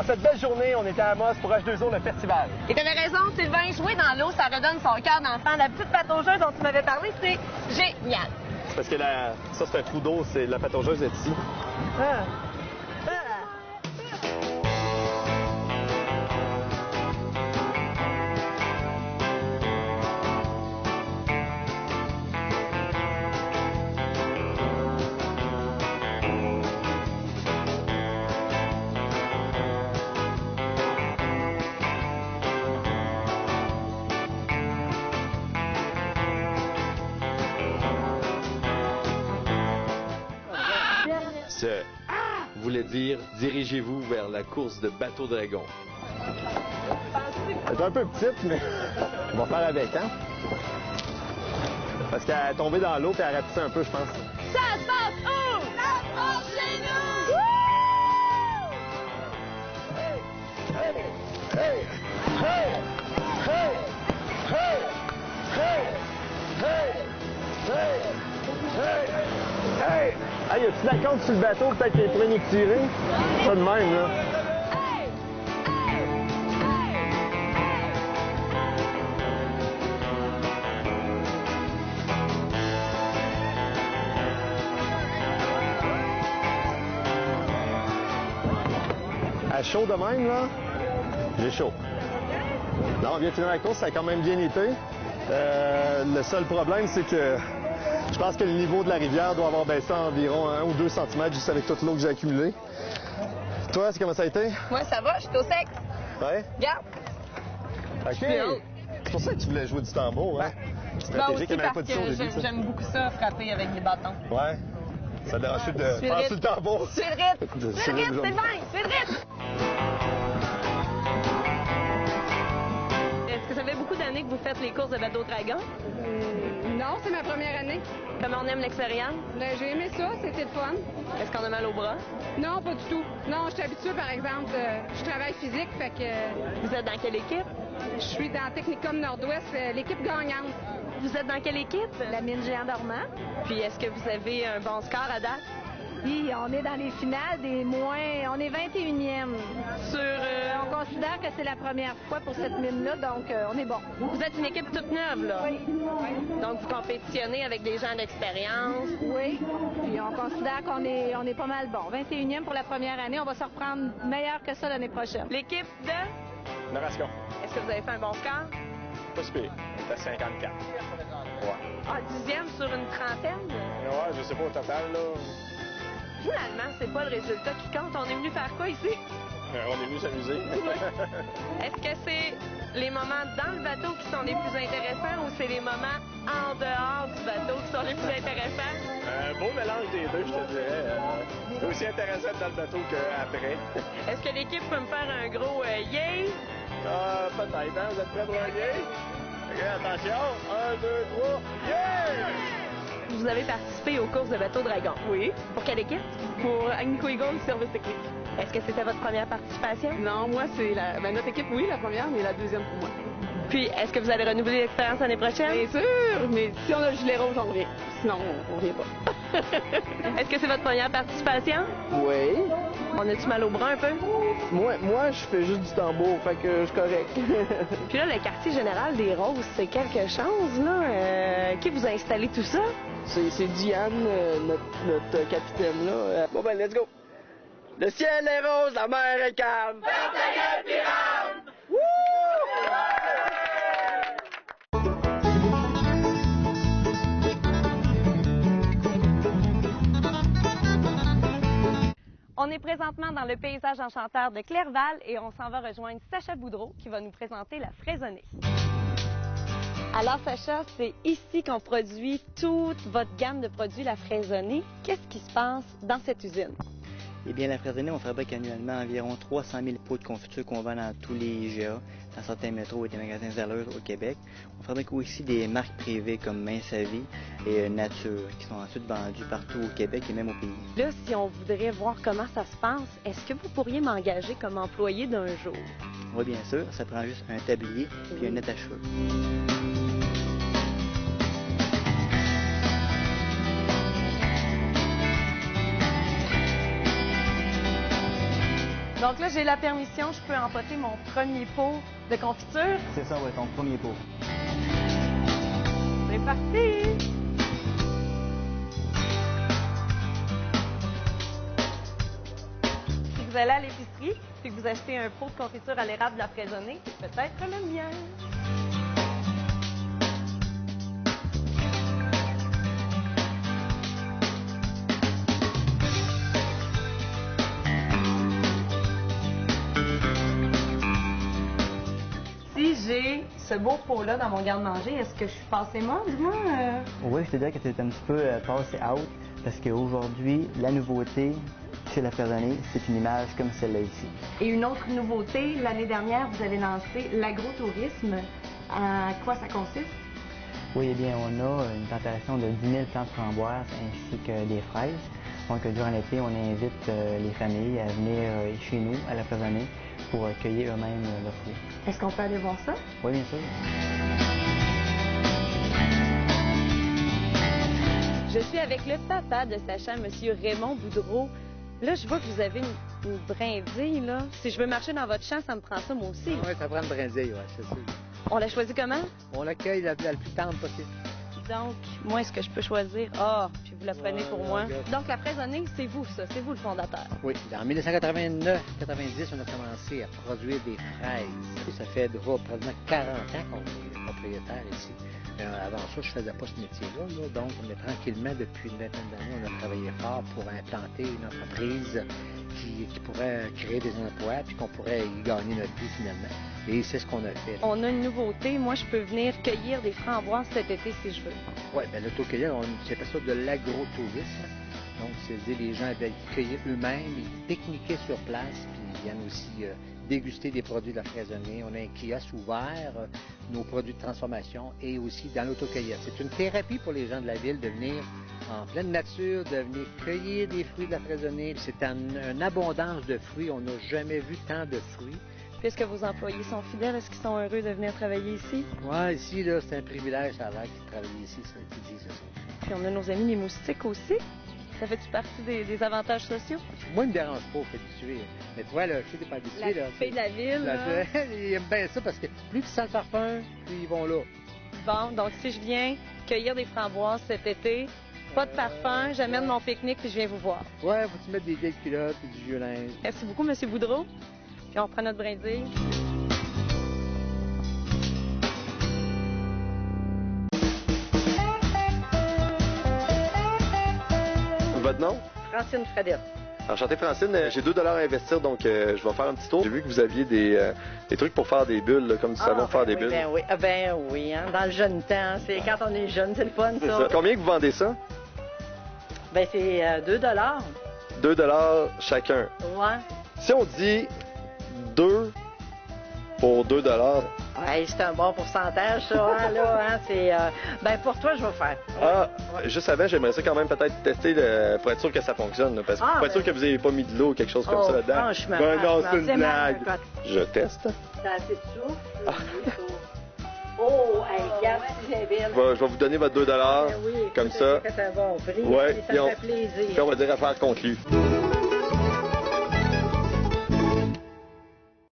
En cette belle journée, on était à Amos pour H2O, le festival. Et t'avais raison, Sylvain, jouer dans l'eau, ça redonne son cœur d'enfant. La petite pataugeuse dont tu m'avais parlé, c'est génial. C'est parce que ça, c'est un trou d'eau, la pataugeuse est ici. Voulait dire dirigez-vous vers la course de bateau dragon. Elle est un peu petite, mais on va faire avec, hein? Parce qu'elle est tombée dans l'eau et elle a rapissé un peu, je pense. Ça se passe où? Ça se passe chez nous! Hey! Hey! Hey! Hey! Hey! Hey! Hey! Hey! Hey! Hey! Hey, y a-tu de la compte sur le bateau, peut-être les premiers que tirer? Pas de même, là. À chaud de même, là, j'ai chaud. Là, on vient de finir la course, ça a quand même bien été. Le seul problème, c'est que je pense que le niveau de la rivière doit avoir baissé environ 1 ou 2 cm juste avec toute l'eau que j'ai accumulée. Toi, c'est comment ça a été? Moi, ça va, je suis au sexe. Ouais? Regarde. OK. C'est pour ça que tu voulais jouer du tambour, hein? Stratégique, aussi parce que j'aime beaucoup ça, frapper avec des bâtons. Ouais. Ça dérange de faire sur le tambour. Suis le rythme. Suis le rythme, c'est bien. Suis le rythme. Est-ce que ça fait beaucoup d'années que vous faites les courses de bateau dragon? Non, c'est ma première année. Comment on aime l'expérience? J'ai aimé ça, c'était le fun. Est-ce qu'on a mal au bras? Non, pas du tout. Non, je suis habituée, par exemple, je travaille physique, fait que... Vous êtes dans quelle équipe? Je suis dans Technicum Nord-Ouest, l'équipe gagnante. Vous êtes dans quelle équipe? La mine Géant Dormant. Puis est-ce que vous avez un bon score à date? Oui, on est dans les finales des moins... On est 21e. On considère que c'est la première fois pour cette mine-là, donc on est bon. Vous êtes une équipe toute neuve, là? Oui. Donc vous compétitionnez avec des gens d'expérience? Oui, puis on considère qu'on est pas mal bon. 21e pour la première année, on va se reprendre meilleur que ça l'année prochaine. L'équipe de? Narascon. Est-ce que vous avez fait un bon score? Pas super. On est à 54. Ouais. Ah, 10e sur une trentaine? Ouais, je sais pas au total, là. Finalement, c'est pas le résultat qui compte. On est venu faire quoi ici? On est venu s'amuser. Est-ce que c'est les moments dans le bateau qui sont les plus intéressants ou c'est les moments en dehors du bateau qui sont les plus intéressants? Un beau mélange des deux, je te dirais. C'est aussi intéressant dans le bateau qu'après. Est-ce que l'équipe peut me faire un gros yay? Peut-être, hein? Vous êtes prêts pour un yay? OK, attention. 1, 2, 3, yay! Vous avez participé aux courses de bateau dragon? Oui. Pour quelle équipe? Pour Agnico Eagle, service technique. Est-ce que c'était votre première participation? Non, moi, c'est notre équipe, oui, la première, mais la deuxième pour moi. Puis, est-ce que vous allez renouveler l'expérience l'année prochaine? Bien sûr, mais si on a le gilet rouge, on revient. Sinon, on revient pas. Est-ce que c'est votre première participation? Oui. On a-tu mal au bras un peu? Moi, je fais juste du tambour, fait que je suis correct. Puis là, le quartier général des Roses, c'est quelque chose, là. Qui vous a installé tout ça? C'est Diane, notre capitaine, là. Bon, ben, let's go. Le ciel est rose, la mer est calme. Ferme ta gueule, pirate! Wouh! On est présentement dans le paysage enchanteur de Clerval et on s'en va rejoindre Sacha Boudreau qui va nous présenter la fraisonnée. Alors Sacha, c'est ici qu'on produit toute votre gamme de produits, la fraisonnée. Qu'est-ce qui se passe dans cette usine? Eh bien, la fraisonnée, on fabrique annuellement environ 300 000 pots de confiture qu'on vend dans tous les IGA, dans certains métros et des magasins Zellers au Québec. On fabrique aussi des marques privées comme Main Savie et Nature, qui sont ensuite vendues partout au Québec et même au pays. Là, si on voudrait voir comment ça se passe, est-ce que vous pourriez m'engager comme employé d'un jour? Oui, bien sûr. Ça prend juste un tablier puis un net à cheveux. Donc, Donc là, j'ai la permission, je peux empoter mon premier pot de confiture. C'est ça, ouais, ton premier pot. C'est parti! Si vous allez à l'épicerie et que vous achetez un pot de confiture à l'érable de la fraisonnée, c'est peut-être le mien. Si j'ai ce beau pot-là dans mon garde-manger, est-ce que je suis passée molle, moi? Oui, je te dirais que c'est un petit peu passé out parce qu'aujourd'hui, la nouveauté chez La Fraisonnée, c'est une image comme celle-là ici. Et une autre nouveauté, l'année dernière, vous avez lancé l'agrotourisme. À quoi ça consiste? Oui, eh bien, on a une plantation de 10 000 plants de framboises ainsi que des fraises. Donc, durant l'été, on invite les familles à venir chez nous, à La Fraisonnée, pour cueillir eux-mêmes leurs fruits. Est-ce qu'on peut aller voir ça? Oui, bien sûr. Je suis avec le papa de Sacha, M. Raymond Boudreau. Là, je vois que vous avez une brindille, là. Si je veux marcher dans votre champ, ça me prend ça, moi aussi. Oui, ça prend une brindille, oui, c'est sûr. On l'a choisi comment? On l'accueille la plus tendre possible. Donc, moi, est-ce que je peux choisir? Ah, puis vous la prenez pour moi. regarde. Donc, la fraisonnée, c'est vous, ça. C'est vous le fondateur. Oui, en 1989-90, on a commencé à produire des fraises. Ça fait pratiquement 40 ans qu'on est propriétaire ici. Avant ça, je ne faisais pas ce métier-là. Donc, mais tranquillement, depuis une vingtaine d'années, on a travaillé fort pour implanter une entreprise qui pourrait créer des emplois puis qu'on pourrait y gagner notre vie finalement. Et c'est ce qu'on a fait. On a une nouveauté. Moi, je peux venir cueillir des framboises cet été si je veux. Oui, bien l'autocueilleur, on appelle ça de l'agrotourisme. Donc, c'est-à-dire les gens viennent cueillir eux-mêmes, ils pique-niquer sur place, puis ils viennent aussi déguster des produits de la fraisonnée. On a un kiosque ouvert, nos produits de transformation et aussi dans l'autocueillette. C'est une thérapie pour les gens de la ville de venir en pleine nature, de venir cueillir des fruits de la fraisonnée. C'est une abondance de fruits. On n'a jamais vu tant de fruits. Puisque vos employés sont fidèles, est-ce qu'ils sont heureux de venir travailler ici? Oui, ici, là, c'est un privilège, ça a l'air qu'ils travaillent ici, ça, qu'ils disent ça. Puis on a nos amis les moustiques aussi. Ça fait-tu partie des avantages sociaux? Moi, il me dérange pas, habitué. Mais tu vois, là, je sais, t'es pas habitué, là. La fée de la ville, là. Ils aiment bien ça parce que plus tu sens le parfum, plus ils vont là. Bon, donc si je viens cueillir des framboises cet été, pas de parfum, j'amène mon pique-nique puis je viens vous voir. Ouais, faut-tu mettre des vieilles culottes et du vieux linge. Merci beaucoup, M. Boudreau. Puis on reprend notre brindille. Votre nom? Francine Fradette. Enchanté, Francine. J'ai 2 $ à investir, donc je vais faire un petit tour. J'ai vu que vous aviez des trucs pour faire des bulles, là, comme du savon pour faire des bulles. Ben oui, hein, dans le jeune temps, c'est quand on est jeune, c'est le fun, C'est ça. Combien que vous vendez ça? Ben c'est 2 $. 2 $ chacun. Ouais. Si on dit 2 pour 2 $, Ouais, c'est un bon pourcentage, ça, hein, là, hein, c'est... ben, pour toi, je vais faire. Ah, juste avant, j'aimerais ça quand même peut-être tester pour être sûr que ça fonctionne, là, parce que pour être sûr que vous n'avez pas mis de l'eau ou quelque chose comme ça là-dedans. Franchement, Ben non, c'est franchement, une blague. Je teste. T'as assez de souffle? Oh, hey, regarde, c'est belle. Je vais vous donner votre 2 $, Ben oui, comme écoute, ça. c'est un bon prix, Ouais, ça puis me fait plaisir. Puis on va dire affaire conclue.